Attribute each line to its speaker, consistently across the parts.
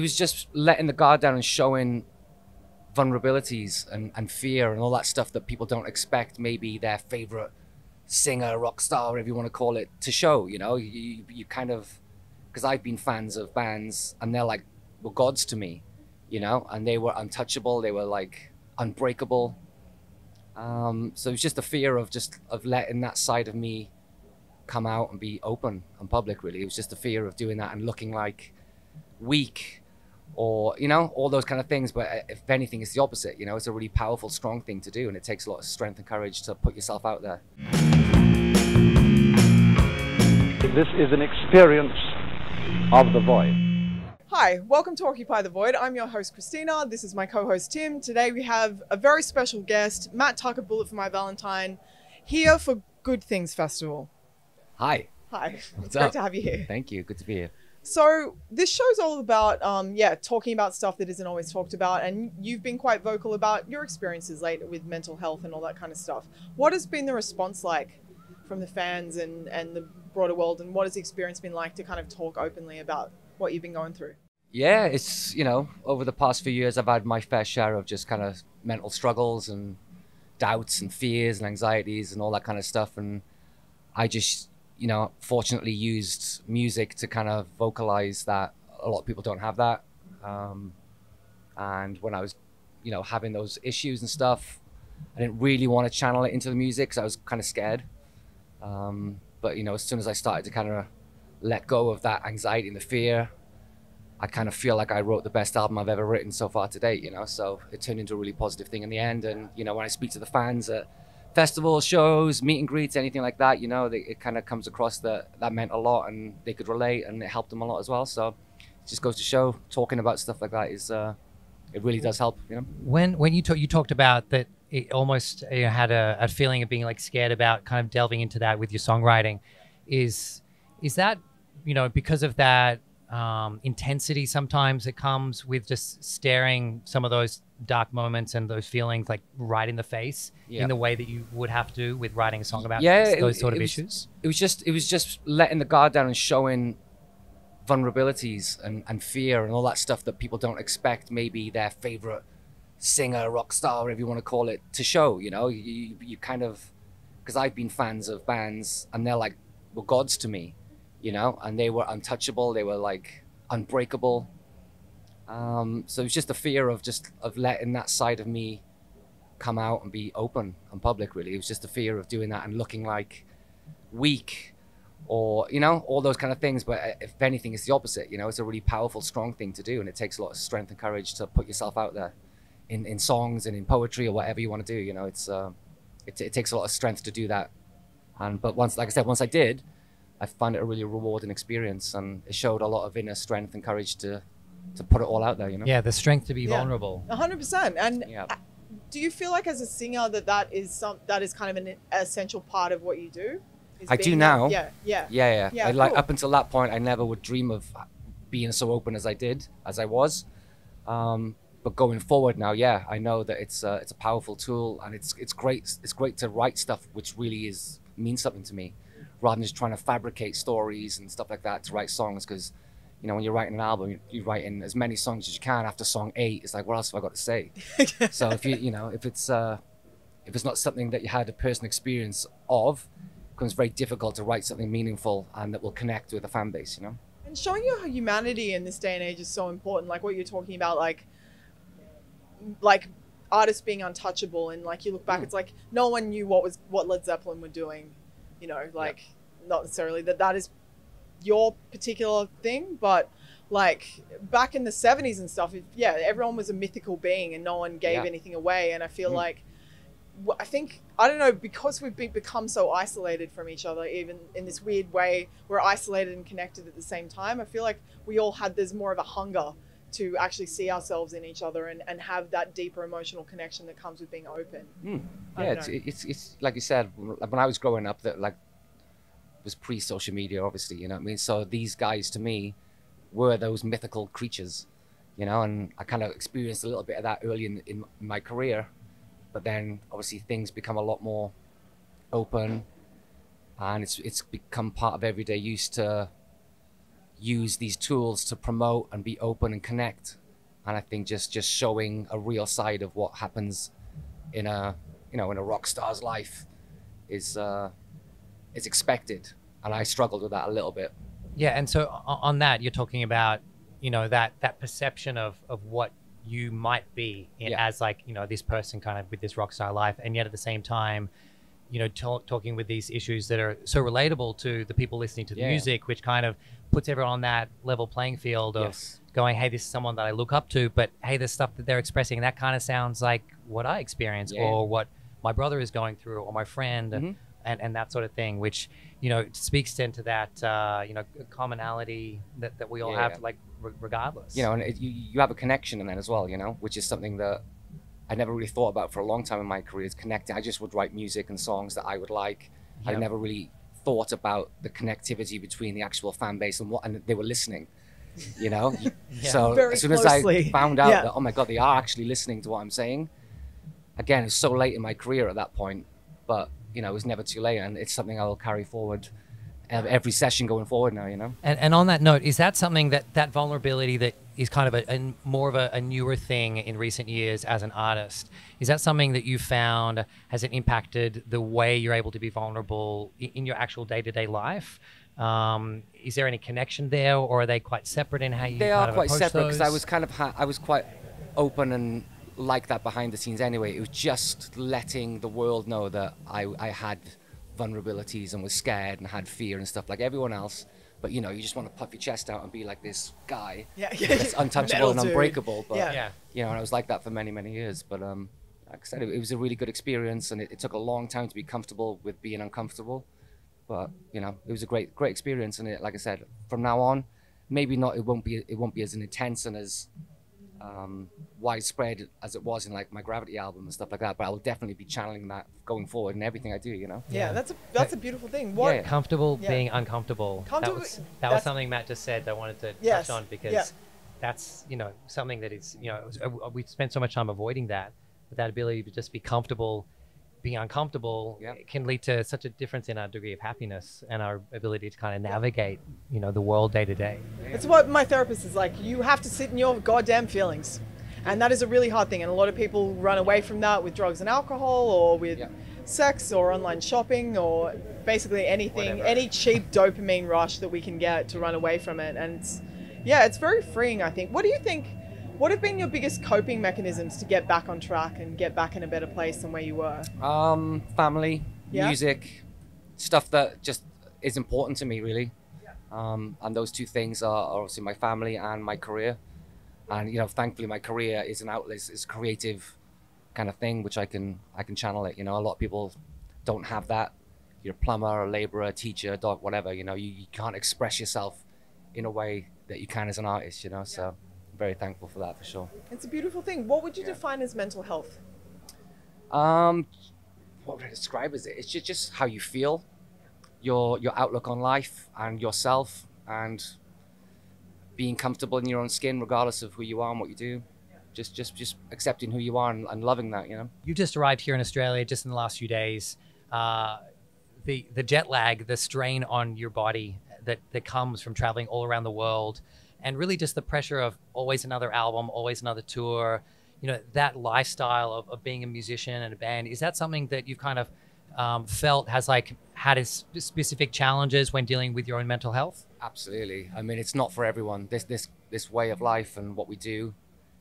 Speaker 1: just letting the guard down and showing vulnerabilities and fear and all that stuff that people don't expect maybe their favorite singer, rock star, whatever you want to call it, to show. You kind of, because I've been fans of bands and they're like, were gods to me, and they were untouchable, they were like unbreakable. So it's just the fear of letting that side of me come out and be open and public. Really, it was just the fear of doing that and looking like weak, or all those kind of things. But if anything, it's the opposite. It's a really powerful, strong thing to do, and it takes a lot of strength and courage to put yourself out there.
Speaker 2: This is an experience of the void.
Speaker 3: Hi, welcome to Occupy the Void. I'm your host, Christina. This is my co-host, Tim. Today we have a very special guest, Matt Tucker Bullet for My Valentine, here for Good Things Festival.
Speaker 1: Hi.
Speaker 3: Hi.
Speaker 1: What's
Speaker 3: It's great
Speaker 1: up?
Speaker 3: to have you here.
Speaker 1: Thank you. Good to be here.
Speaker 3: So this show's all about, talking about stuff that isn't always talked about, and you've been quite vocal about your experiences lately with mental health and all that kind of stuff. What has been the response like from the fans and the broader world, and what has the experience been like to kind of talk openly about what you've been going through?
Speaker 1: Yeah, it's, over the past few years, I've had my fair share of just kind of mental struggles and doubts and fears and anxieties and all that kind of stuff. And I just, fortunately used music to kind of vocalize that. A lot of people don't have that. And when I was, having those issues and stuff, I didn't really want to channel it into the music because I was kind of scared. But, as soon as I started to kind of let go of that anxiety and the fear, I kind of feel like I wrote the best album I've ever written so far to date, so it turned into a really positive thing in the end. And, when I speak to the fans at festivals, shows, meet and greets, anything like that, it kind of comes across that meant a lot and they could relate and it helped them a lot as well. So it just goes to show talking about stuff like that is, it really does help,
Speaker 4: When you talked about that, it almost had a feeling of being like scared about kind of delving into that with your songwriting. Is that, because of that intensity sometimes it comes with just staring some of those dark moments and those feelings like right in the face in the way that you would have to with writing a song about those sort of issues?
Speaker 1: It was just letting the guard down and showing vulnerabilities and fear and all that stuff that people don't expect maybe their favorite singer, rock star, whatever you want to call it, to show. You kind of, because I've been fans of bands and they're like, were gods to me, and they were untouchable, they were like unbreakable. So it's just the fear of letting that side of me come out and be open and public. Really, it was just the fear of doing that and looking like weak, or all those kind of things. But if anything, it's the opposite. It's a really powerful, strong thing to do, and it takes a lot of strength and courage to put yourself out there in songs and in poetry or whatever you want to do. It takes a lot of strength to do that. But once I did, I found it a really rewarding experience, and it showed a lot of inner strength and courage to put it all out there.
Speaker 4: Yeah, the strength to be vulnerable.
Speaker 3: 100%. And do you feel like as a singer that is kind of an essential part of what you do?
Speaker 1: I do now.
Speaker 3: Yeah.
Speaker 1: Like up until that point, I never would dream of being so open as I was. But going forward now, I know that it's a powerful tool, and it's great. It's great to write stuff which really means something to me, rather than just trying to fabricate stories and stuff like that to write songs. Because when you're writing an album, you write in as many songs as you can. After song 8, it's like, what else have I got to say? So if if it's not something that you had a personal experience of, it becomes very difficult to write something meaningful and that will connect with a fan base.
Speaker 3: And showing your humanity in this day and age is so important. Like what you're talking about, like artists being untouchable, and like you look back, it's like no one knew what Led Zeppelin were doing, not necessarily that is your particular thing, but like back in the 70s and stuff, everyone was a mythical being and no one gave anything away. And I feel like, I don't know, because we've become so isolated from each other, even in this weird way, we're isolated and connected at the same time. I feel like there's more of a hunger to actually see ourselves in each other and have that deeper emotional connection that comes with being open.
Speaker 1: It's like you said, when I was growing up, that like was pre-social media, obviously, so these guys to me were those mythical creatures, and I kind of experienced a little bit of that early in my career, but then obviously things become a lot more open, and it's become part of everyday use to use these tools to promote and be open and connect. And I think just showing a real side of what happens in a, in a rock star's life is expected. And I struggled with that a little bit.
Speaker 4: Yeah, and so on that, you're talking about, that perception of what you might be as like, this person kind of with this rock star life, and yet at the same time, talking with these issues that are so relatable to the people listening to the music, which kind of puts everyone on that level playing field of going, hey, this is someone that I look up to, but hey, the stuff that they're expressing, that kind of sounds like what I experience or what my brother is going through or my friend. And that sort of thing, which speaks then to that commonality that we all have, like regardless.
Speaker 1: And you have a connection in that as well, which is something that I never really thought about for a long time in my career, is connecting. I just would write music and songs that I would like. I never really thought about the connectivity between the actual fan base and they were listening. So
Speaker 3: Very
Speaker 1: as soon as I found out that, oh my God, they are actually listening to what I'm saying. Again, it's so late in my career at that point, but it was never too late, and it's something I will carry forward every session going forward now,
Speaker 4: And on that note, is that something that vulnerability that is kind of a more of a newer thing in recent years as an artist, is that something that you found, has it impacted the way you're able to be vulnerable in your actual day-to-day life? Is there any connection there, or are they quite separate in how you
Speaker 1: They are quite separate, because
Speaker 4: those?
Speaker 1: I was quite open and like that behind the scenes anyway. It was just letting the world know that I had vulnerabilities and was scared and had fear and stuff like everyone else. But you just want to puff your chest out and be like this guy that's untouchable and unbreakable. But and I was like that for many, many years. But like I said, it was a really good experience, and it took a long time to be comfortable with being uncomfortable. But it was a great experience, and like I said, from now on, maybe not. It won't be as intense and as widespread as it was in like my Gravity album and stuff like that, but I will definitely be channeling that going forward in everything I do.
Speaker 3: That's a beautiful thing.
Speaker 4: Comfortable being uncomfortable. That was something Matt just said that I wanted to touch on, because that's something that is we spend so much time avoiding that, but that ability to just be comfortable being uncomfortable can lead to such a difference in our degree of happiness and our ability to kind of navigate, the world day to day.
Speaker 3: It's what my therapist is like. You have to sit in your goddamn feelings. And that is a really hard thing. And a lot of people run away from that with drugs and alcohol, or with sex, or online shopping, or basically anything, any cheap dopamine rush that we can get to run away from it. And it's very freeing, I think. What do you think? What have been your biggest coping mechanisms to get back on track and get back in a better place than where you were?
Speaker 1: Family, music, stuff that just is important to me, really. And those two things are obviously my family and my career. And thankfully my career is an outlet, it's a creative kind of thing, which I can channel it. A lot of people don't have that. You're a plumber, a laborer, a teacher, a dog, whatever. You can't express yourself in a way that you can as an artist. So I'm very thankful for that, for sure.
Speaker 3: It's a beautiful thing. What would you define as mental health?
Speaker 1: What would I describe as it? It's just how you feel, your outlook on life and yourself, and being comfortable in your own skin, regardless of who you are and what you do. Just accepting who you are and loving that.
Speaker 4: You just arrived here in Australia just in the last few days. The jet lag, the strain on your body that comes from traveling all around the world, and really just the pressure of always another album, always another tour, that lifestyle of being a musician and a band, is that something that you've kind of felt has had its specific challenges when dealing with your own mental health?
Speaker 1: Absolutely. I mean, it's not for everyone. This way of life and what we do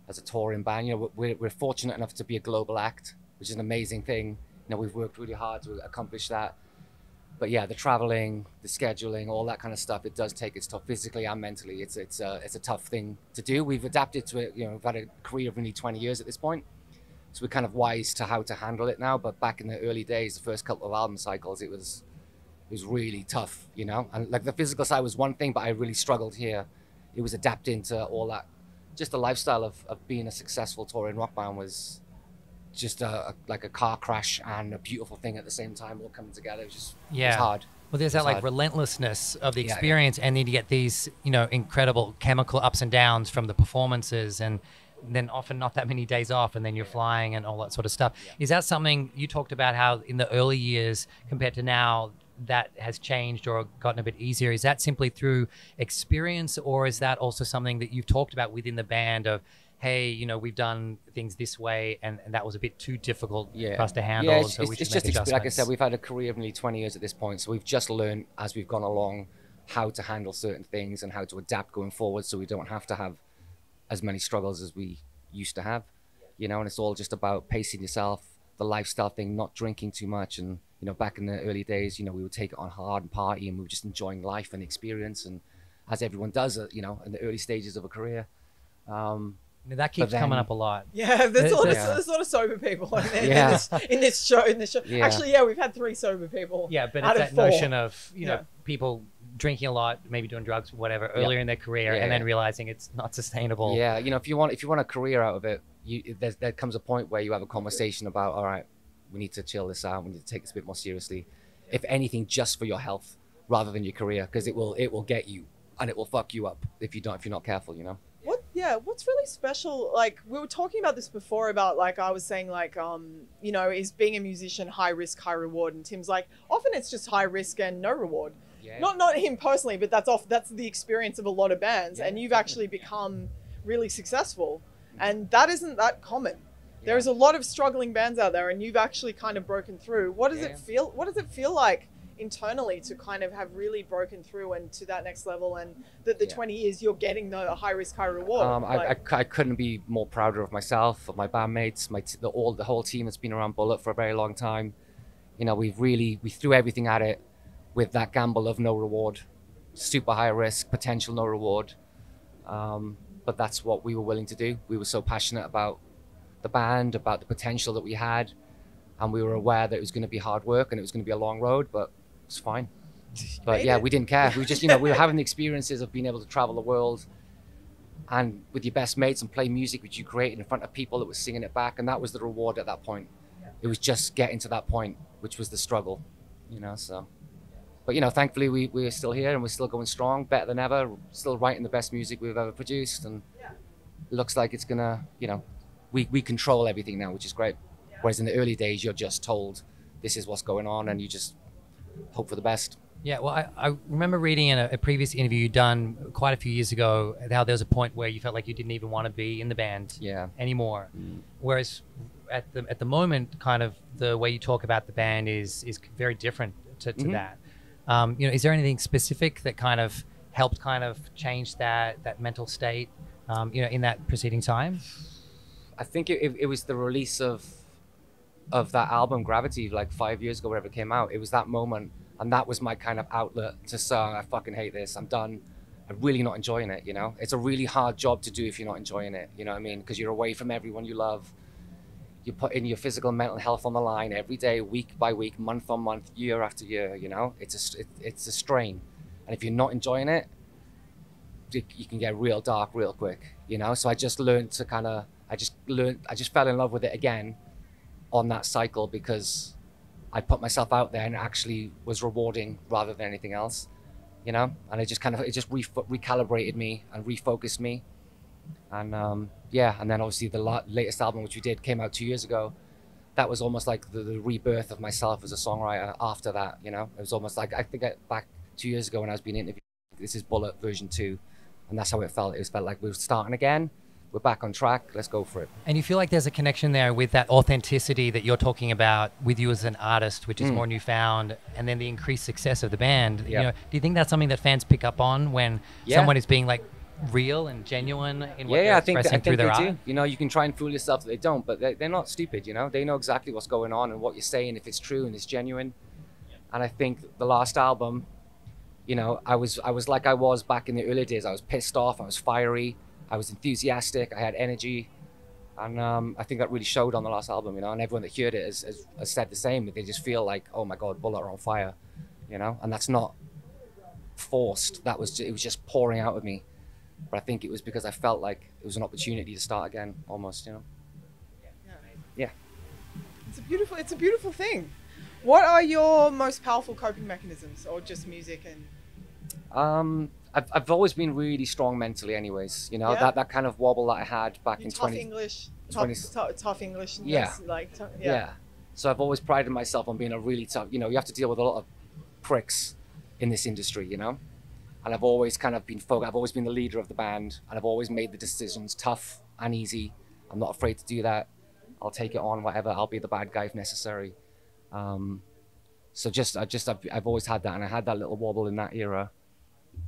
Speaker 1: as a touring band, we're fortunate enough to be a global act, which is an amazing thing. We've worked really hard to accomplish that. But the traveling, the scheduling, all that kind of stuff, it does take its toll physically and mentally. It's a tough thing to do. We've adapted to it. We've had a career of nearly 20 years at this point, so we're kind of wise to how to handle it now. But back in the early days, the first couple of album cycles, it was really tough, And like the physical side was one thing, but I really struggled here. It was adapting to all that. Just the lifestyle of being a successful touring rock band was just like a car crash and a beautiful thing at the same time, all coming together. It was hard.
Speaker 4: Well, there's that relentlessness of the experience, and then you get these, incredible chemical ups and downs from the performances, and then often not that many days off, and then you're flying and all that sort of stuff. Is that something you talked about, how in the early years compared to now, that has changed or gotten a bit easier? Is that simply through experience, or is that also something that you've talked about within the band of, hey, you know, we've done things this way and that was a bit too difficult for us to handle,
Speaker 1: yeah,
Speaker 4: so we should
Speaker 1: it's
Speaker 4: make
Speaker 1: just
Speaker 4: adjustments?
Speaker 1: like I said, we've had a career of nearly 20 years at this point, so we've just learned as we've gone along how to handle certain things and how to adapt going forward, so we don't have to have as many struggles as we used to have, you know. And it's all just about pacing yourself, the lifestyle thing, not drinking too much. And you know, back in the early days, you know, we would take it on hard and party, and we were just enjoying life and experience, and as everyone does, you know, in the early stages of a career.
Speaker 4: That keeps coming up a lot.
Speaker 3: Yeah, there's a lot of sober people in this show.
Speaker 1: Yeah.
Speaker 3: Actually, yeah, we've had 3 sober people.
Speaker 4: Yeah, but
Speaker 3: out
Speaker 4: it's
Speaker 3: of
Speaker 4: that
Speaker 3: 4.
Speaker 4: notion of, you know, people drinking a lot, maybe doing drugs, whatever, earlier in their career, and then realizing it's not sustainable.
Speaker 1: Yeah, you know, if you want a career out of it, there comes a point where you have a conversation about, all right, we need to chill this out. We need to take this a bit more seriously. If anything, just for your health rather than your career, because it will get you and it will fuck you up if you're not careful, you know.
Speaker 3: What's really special, like we were talking about this before, about like I was saying, like you know, is being a musician high risk, high reward? And Tim's like, often it's just high risk and no reward.
Speaker 1: Yeah.
Speaker 3: Not him personally, but that's the experience of a lot of bands. And you've actually become really successful, and that isn't that common. There's a lot of struggling bands out there, and you've actually kind of broken through. What does it feel like internally to kind of have really broken through and to that next level, and that the 20 years you're getting the high risk, high reward?
Speaker 1: I couldn't be more prouder of myself, of my bandmates, the whole team that's been around Bullet for a very long time. You know, we threw everything at it with that gamble of no reward, super high risk, potential no reward. But that's what we were willing to do. We were so passionate about the band, about the potential that we had, and we were aware that it was going to be hard work and it was going to be a long road, but it's fine. But yeah, we didn't care. We just, you know, we were having the experiences of being able to travel the world and with your best mates and play music which you created in front of people that were singing it back, and that was the reward at that point. It was just getting to that point, which was the struggle, you know. So, but you know, thankfully we're still here and we're still going strong, better than ever, still writing the best music we've ever produced, and it looks like it's gonna, you know, we control everything now, which is great. Whereas in the early days, you're just told this is what's going on, and you just hope for the best.
Speaker 4: Yeah, well, I remember reading in a previous interview you'd done quite a few years ago how there was a point where you felt like you didn't even want to be in the band anymore. Whereas at the moment, kind of the way you talk about the band is very different to that. You know, is there anything specific that kind of helped kind of change that mental state, you know, in that preceding time?
Speaker 1: I think it was the release of that album Gravity, like 5 years ago, wherever it came out. It was that moment, and that was my kind of outlet to say, I fucking hate this, I'm done, I'm really not enjoying it, you know. It's a really hard job to do if you're not enjoying it, you know what I mean, because you're away from everyone you love. You put in your physical and mental health on the line every day, week by week, month on month, year after year, you know. It's a strain, and if you're not enjoying it, you can get real dark real quick, you know. So I just learned to kind of, I just fell in love with it again on that cycle, because I put myself out there and it actually was rewarding rather than anything else, you know. And it just recalibrated me and refocused me, and yeah. And then obviously the latest album, which we did, came out 2 years ago. That was almost like the rebirth of myself as a songwriter. After that, you know, it was almost like, I think back 2 years ago when I was being interviewed, this is Bullet version 2, and that's how it felt. It felt like we were starting again. We're back on track. Let's go for it. And
Speaker 4: you feel like there's a connection there with that authenticity that you're talking about with you as an artist, which is more newfound, and then the increased success of the band. You know, do you think that's something that fans pick up on when someone is being like real and genuine in what they're expressing through their art?
Speaker 1: Do. You know, you can try and fool yourself that they don't, but they're not stupid, you know. They know exactly what's going on and what you're saying, if it's true and it's genuine. And I think the last album, you know, I was like I was back in the early days. I was pissed off, I was fiery, I was enthusiastic, I had energy, and I think that really showed on the last album, you know. And everyone that heard it has said the same. They just feel like, oh my God, Bullet are on fire, you know. And that's not forced. It was just pouring out of me. But I think it was because I felt like it was an opportunity to start again, almost, you know. Yeah.
Speaker 3: It's a beautiful thing. What are your most powerful coping mechanisms, or just music and?
Speaker 1: I've always been really strong mentally, anyways. You know, that kind of wobble that I had back in 20.
Speaker 3: Tough English.
Speaker 1: Yeah. So I've always prided myself on being a really tough. You know, you have to deal with a lot of pricks in this industry, you know? And I've always kind of been I've always been the leader of the band, and I've always made the decisions tough and easy. I'm not afraid to do that. I'll take it on, whatever. I'll be the bad guy if necessary. So I've always had that, and I had that little wobble in that era.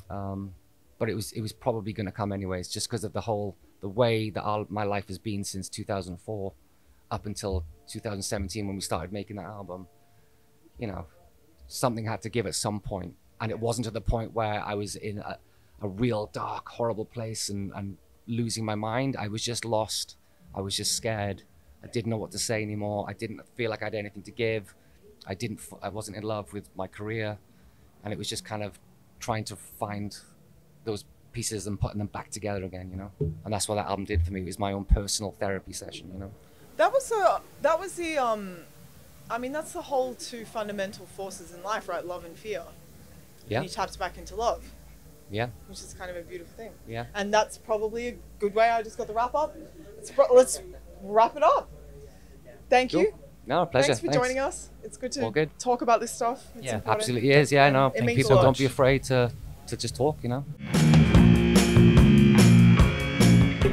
Speaker 1: But it was probably going to come anyways, just because of the way that my life has been since 2004 up until 2017 when we started making that album. You know, something had to give at some point, and it wasn't to the point where I was in a real dark, horrible place and losing my mind. I was just lost. I was just scared. I didn't know what to say anymore. I didn't feel like I had anything to give. I wasn't in love with my career, and it was just kind of trying to find those pieces and putting them back together again, you know. And that's what that album did for me. It was my own personal therapy session, you know. That's
Speaker 3: the whole two fundamental forces in life, right? Love and fear.
Speaker 1: Yeah.
Speaker 3: And you tapped back into love.
Speaker 1: Yeah.
Speaker 3: Which is kind of a beautiful thing.
Speaker 1: Yeah.
Speaker 3: And that's probably a good way. I just got the wrap up. Let's wrap it up. Thank you.
Speaker 1: No, pleasure.
Speaker 3: Thanks for joining us. It's good to talk about this stuff. It's important.
Speaker 1: Absolutely is. Yeah, I know. People don't be afraid to just talk, you know.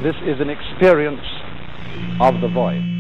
Speaker 2: This is an experience of the void.